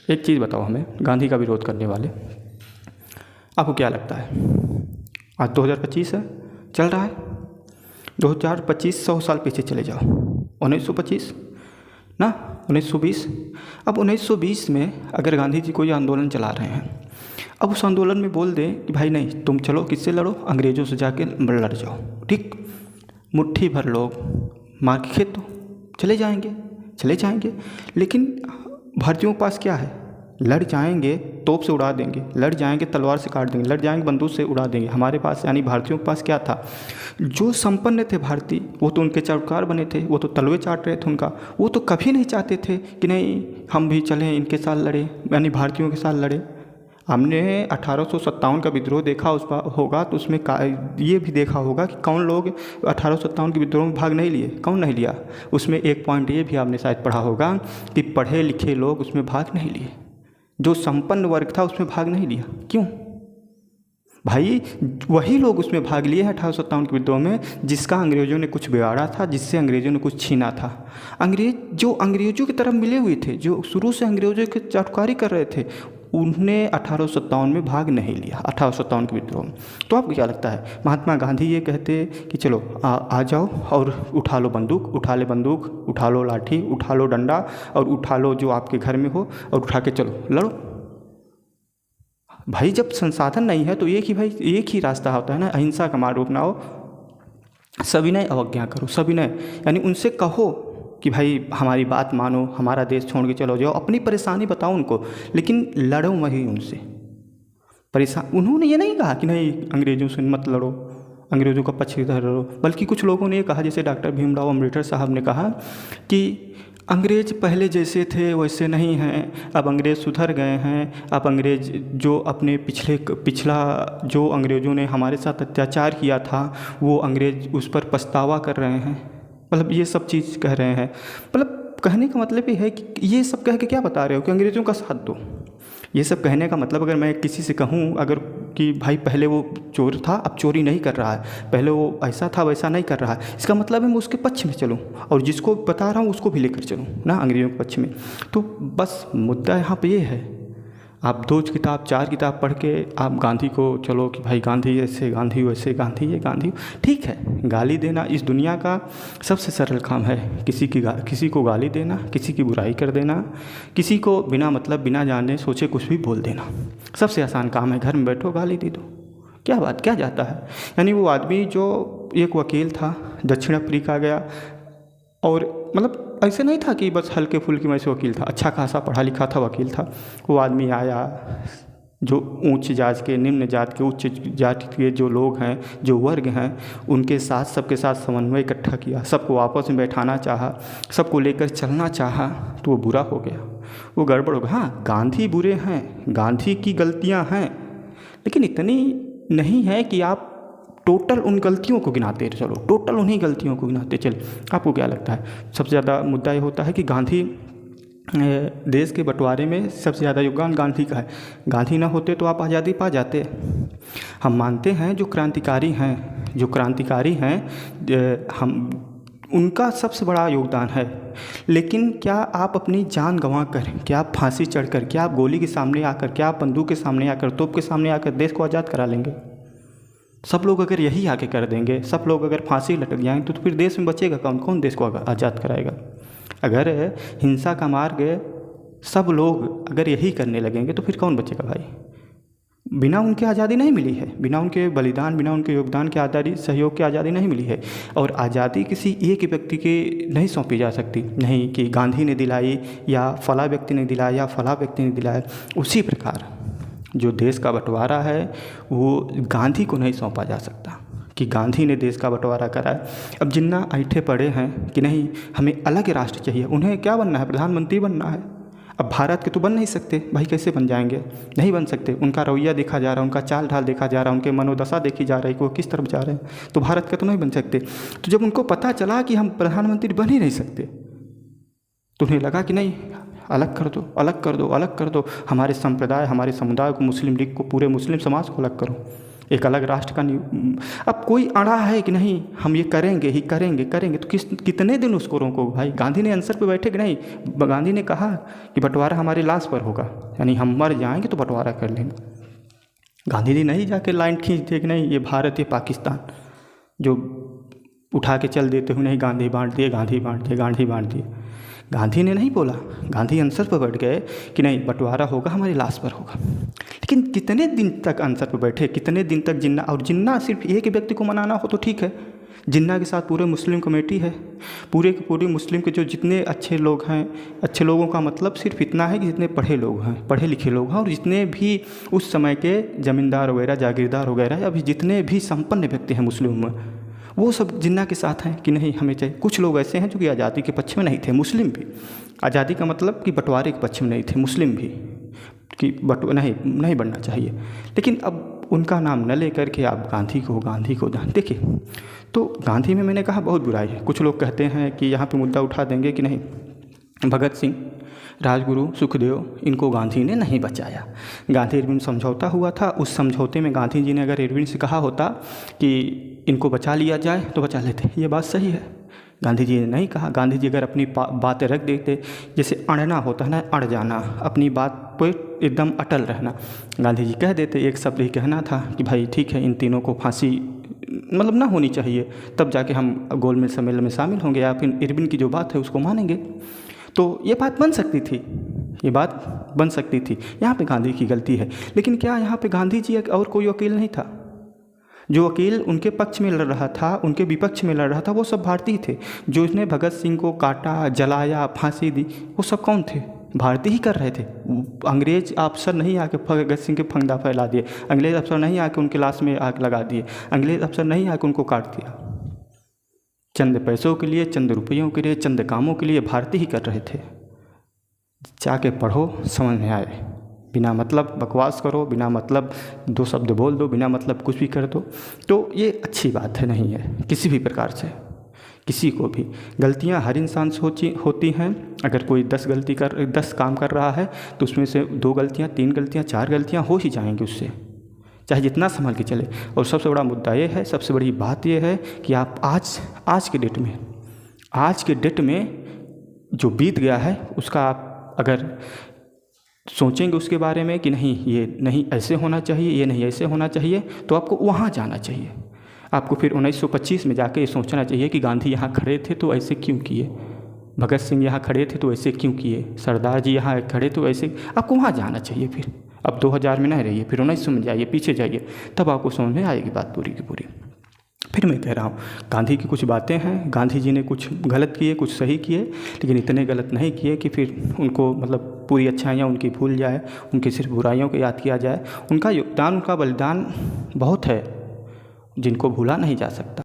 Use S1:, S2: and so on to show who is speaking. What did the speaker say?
S1: एक चीज़ बताओ हमें, गांधी का विरोध करने वाले, आपको क्या लगता है? आज 2025 है, चल रहा है 2025, 100 साल पीछे चले जाओ, 1925 ना, 1920। अब 1920 में अगर गांधी जी कोई आंदोलन चला रहे हैं, अब उस आंदोलन में बोल दें कि भाई नहीं, तुम चलो किससे लड़ो, अंग्रेज़ों से जाके लड़ जाओ, ठीक, मुट्ठी भर लोग मार के खेत दो, चले जाएंगे। लेकिन भारतीयों के पास क्या है? लड़ जाएंगे तोप से उड़ा देंगे, लड़ जाएंगे तलवार से काट देंगे, लड़ जाएंगे बंदूक से उड़ा देंगे। हमारे पास यानी भारतीयों के पास क्या था? जो संपन्न थे भारतीय, वो तो उनके चौकार बने थे, वो तो तलवे चाट रहे थे उनका, वो तो कभी नहीं चाहते थे कि नहीं हम भी चलें इनके साथ लड़े, यानी भारतीयों के साथ लड़े। हमने 1857 का विद्रोह देखा होगा, तो उसमें ये भी देखा होगा कि कौन लोग 1857 के विद्रोह में भाग नहीं लिए, कौन नहीं लिया। उसमें एक पॉइंट ये भी आपने शायद पढ़ा होगा कि पढ़े लिखे लोग उसमें भाग नहीं लिए, जो संपन्न वर्ग था उसमें भाग नहीं लिया। क्यों भाई? वही लोग उसमें भाग लिए हैं 1857 के विद्रोह में जिसका अंग्रेज़ों ने कुछ बिगाड़ा था, जिससे अंग्रेज़ों ने कुछ छीना था। जो अंग्रेज़ों की तरफ मिले हुए थे, जो शुरू से अंग्रेज़ों की चाटुकारी कर रहे थे, उन्होंने 1857 में भाग नहीं लिया, 1857 के विद्रोह में। तो आपको क्या लगता है? महात्मा गांधी ये कहते कि चलो आ जाओ और उठा लो बंदूक, उठा लो लाठी, उठा लो डंडा और उठा लो जो आपके घर में हो और उठा के चलो लड़ो। भाई जब संसाधन नहीं है तो एक ही रास्ता होता है ना, अहिंसा का मार्ग अपनाओ, सविनय अवज्ञा करो, सविनय यानी उनसे कहो कि भाई हमारी बात मानो, हमारा देश छोड़ के चलो जाओ, अपनी परेशानी बताओ उनको, लेकिन लड़ो वही उनसे। उन्होंने ये नहीं कहा कि नहीं अंग्रेज़ों से मत लड़ो, अंग्रेज़ों का पक्ष लड़ो, बल्कि कुछ लोगों ने ये कहा, जैसे डॉक्टर भीमराव अम्बेडकर साहब ने कहा कि अंग्रेज़ पहले जैसे थे वैसे नहीं हैं, अब अंग्रेज़ सुधर गए हैं, अब अंग्रेज़ जो अपने पिछला जो अंग्रेज़ों ने हमारे साथ अत्याचार किया था वो अंग्रेज़ उस पर पछतावा कर रहे हैं। मतलब ये सब चीज़ कह रहे हैं। मतलब कहने का मतलब ये है कि ये सब कह के क्या बता रहे हो कि अंग्रेज़ों का साथ दो। ये सब कहने का मतलब अगर मैं किसी से कहूँ अगर कि भाई पहले वो चोर था अब चोरी नहीं कर रहा है, पहले वो ऐसा था वैसा नहीं कर रहा है, इसका मतलब है मैं उसके पक्ष में चलूँ और जिसको बता रहा हूँ उसको भी लेकर चलूँ ना, अंग्रेज़ों के पक्ष में। तो बस मुद्दा यहाँ पे ये है, आप 2 किताब 4 किताब पढ़ के आप गांधी को चलो कि भाई गांधी ऐसे, गांधी वैसे, गांधी ये गांधी, ठीक है। गाली देना इस दुनिया का सबसे सरल काम है, किसी को गाली देना, किसी की बुराई कर देना, किसी को बिना मतलब बिना जाने सोचे कुछ भी बोल देना, सबसे आसान काम है। घर में बैठो गाली दे दो, क्या जाता है। यानी वो आदमी जो एक वकील था, दक्षिण अफ्रीका गया और मतलब ऐसे नहीं था कि बस हल्के फुल्के में से वकील था, अच्छा खासा पढ़ा लिखा था वकील था। वो आदमी आया, जो ऊंच जात के, निम्न जात के, उच्च जात के जो लोग हैं, जो वर्ग हैं, उनके साथ सबके साथ समन्वय इकट्ठा किया, सबको आपस में बैठाना चाहा, सबको लेकर चलना चाहा, तो वो बुरा हो गया, वो गड़बड़ हो गया। हाँ, गांधी बुरे हैं, गांधी की गलतियाँ हैं, लेकिन इतनी नहीं है कि आप टोटल उन गलतियों को गिनाते चलो, टोटल उन्हीं गलतियों को गिनाते चल। आपको क्या लगता है? सबसे ज़्यादा मुद्दा ये होता है कि गांधी देश के बंटवारे में सबसे ज़्यादा योगदान गांधी का है। गांधी ना होते तो आप आज़ादी पा जाते। हम मानते हैं जो क्रांतिकारी हैं हम उनका सबसे बड़ा योगदान है, लेकिन क्या आप अपनी जान गंवा कर, क्या आप फांसी चढ़कर, क्या आप गोली के सामने आकर, क्या आप बंदूक के सामने आकर, तोप के सामने आकर देश को आज़ाद करा लेंगे? सब लोग अगर यही आके कर देंगे, सब लोग अगर फांसी लटक जाएंगे तो फिर देश में बचेगा कौन? कौन देश को आज़ाद कराएगा? अगर हिंसा का मार्ग सब लोग अगर यही करने लगेंगे तो फिर कौन बचेगा भाई? बिना उनके आज़ादी नहीं मिली है, बिना उनके बलिदान, बिना उनके योगदान के आज़ादी, सहयोग की आज़ादी नहीं मिली है। और आज़ादी किसी एक व्यक्ति के नहीं सौंपी जा सकती, नहीं कि गांधी ने दिलाई या फला व्यक्ति ने दिलाया या फला व्यक्ति ने दिलाया। उसी प्रकार जो देश का बंटवारा है वो गांधी को नहीं सौंपा जा सकता कि गांधी ने देश का बंटवारा करा है। अब जिन्ना ऐठे पड़े हैं कि नहीं हमें अलग राष्ट्र चाहिए, उन्हें क्या बनना है? प्रधानमंत्री बनना है। अब भारत के तो बन नहीं सकते भाई, कैसे बन जाएंगे? नहीं बन सकते। उनका रवैया देखा जा रहा है, उनका चाल ढाल देखा जा रहा है, उनके मनोदशा देखी जा रही है कि वो किस तरफ जा रहे हैं, तो भारत के तो नहीं बन सकते। तो जब उनको पता चला कि हम प्रधानमंत्री बन ही नहीं सकते तो उन्हें लगा कि नहीं अलग कर दो, हमारे संप्रदाय, हमारे समुदाय को, मुस्लिम लीग को, पूरे मुस्लिम समाज को अलग करो। एक अलग राष्ट्र का अब कोई अड़ा है कि नहीं हम ये करेंगे ही करेंगे करेंगे, तो कितने दिन उसको रोको भाई। गांधी ने आंसर पे बैठे कि नहीं, गांधी ने कहा कि बंटवारा हमारी लाश पर होगा, यानी हम मर जाएंगे तो बंटवारा कर लेंगे। गांधी जी नहीं जाके लाइन खींच दे कि नहीं ये भारत ये पाकिस्तान, जो उठा के चल देते हुए नहीं गांधी बांट दिए, गांधी बांट दिए, गांधी बांट दिए। गांधी ने नहीं बोला, गांधी आंसर पर बैठ गए कि नहीं बंटवारा होगा हमारी लाश पर होगा। लेकिन कितने दिन तक आंसर पर बैठे, कितने दिन तक जिन्ना, और जिन्ना सिर्फ एक व्यक्ति को मनाना हो तो ठीक है, जिन्ना के साथ पूरे मुस्लिम कमेटी है, पूरे के पूरे मुस्लिम के जो जितने अच्छे लोग हैं, अच्छे लोगों का मतलब सिर्फ इतना है कि जितने पढ़े लोग हैं, पढ़े लिखे लोग हैं, और जितने भी उस समय के ज़मींदार वगैरह जागीरदार वगैरह, अभी जितने भी संपन्न व्यक्ति हैं मुस्लिम में, वो सब जिन्ना के साथ हैं कि नहीं हमें चाहिए। कुछ लोग ऐसे हैं जो कि आज़ादी के पक्ष में नहीं थे, मुस्लिम भी, आज़ादी का मतलब कि बंटवारे के पक्ष में नहीं थे, मुस्लिम भी कि नहीं बनना चाहिए। लेकिन अब उनका नाम न लेकर के आप गांधी को देखिए, तो गांधी में मैंने कहा बहुत बुराई है। कुछ लोग कहते हैं कि यहाँ पे मुद्दा उठा देंगे कि नहीं भगत सिंह, राजगुरु, सुखदेव, इनको गांधी ने नहीं बचाया। गांधी इरविन समझौता हुआ था, उस समझौते में गांधी जी ने अगर इरविन से कहा होता कि इनको बचा लिया जाए तो बचा लेते, ये बात सही है। गांधी जी ने नहीं कहा। गांधी जी अगर अपनी बातें रख देते, जैसे अड़ना होता है ना, अड़ जाना, अपनी बात पर एकदम अटल रहना, गांधी जी कह देते, एक शब्द ही कहना था कि भाई ठीक है इन तीनों को फांसी मतलब ना होनी चाहिए, तब जाके हम गोलमेज सम्मेलन में शामिल होंगे या फिर इरविन की जो बात है उसको मानेंगे, तो ये बात बन सकती थी, ये बात बन सकती थी। यहाँ पे गांधी की गलती है। लेकिन क्या यहाँ पे गांधी जी और कोई वकील नहीं था? जो वकील उनके पक्ष में लड़ रहा था, उनके विपक्ष में लड़ रहा था, वो सब भारतीय थे। जो इसने भगत सिंह को काटा, जलाया, फांसी दी, वो सब कौन थे? भारतीय ही कर रहे थे। अंग्रेज अफसर नहीं आके भगत सिंह के फंदा फैला दिए, अंग्रेज अफसर नहीं आके उनके लाश में आग लगा दिए, अंग्रेज अफसर नहीं आके उनको काट दिया। चंद पैसों के लिए, चंद रुपयों के लिए, चंद कामों के लिए भारतीय ही कर रहे थे। जाके पढ़ो, समझ में आए। बिना मतलब बकवास करो, बिना मतलब दो शब्द बोल दो, बिना मतलब कुछ भी कर दो, तो ये अच्छी बात है नहीं है किसी भी प्रकार से। किसी को भी गलतियां हर इंसान से होती हैं। अगर कोई 10 काम कर रहा है तो उसमें से 2 गलतियां, 3 गलतियां, 4 गलतियां हो ही जाएंगी उससे, चाहे जितना संभल के चले। और सबसे बड़ा मुद्दा ये है, सबसे बड़ी बात ये है कि आप आज के डेट में जो बीत गया है उसका आप अगर सोचेंगे उसके बारे में कि नहीं ये नहीं ऐसे होना चाहिए, ये नहीं ऐसे होना चाहिए, तो आपको वहाँ जाना चाहिए। आपको फिर 1925 में जाके ये सोचना चाहिए कि गांधी यहाँ खड़े थे तो ऐसे क्यों किए, भगत सिंह यहाँ खड़े थे तो ऐसे क्यों किए, सरदार जी यहाँ खड़े तो ऐसे। आपको वहाँ जाना चाहिए। फिर अब 2000 में नहीं रहिए, फिर 1900 में जाइए, पीछे जाइए, तब आपको समझ में आएगी बात पूरी की पूरी। फिर मैं कह रहा हूँ गांधी की कुछ बातें हैं, गांधी जी ने कुछ गलत किए, कुछ सही किए, लेकिन इतने गलत नहीं किए कि फिर उनको मतलब पूरी अच्छाइयाँ उनकी भूल जाए, उनकी सिर्फ बुराइयों को याद किया जाए। उनका योगदान, उनका बलिदान बहुत है जिनको भूला नहीं जा सकता।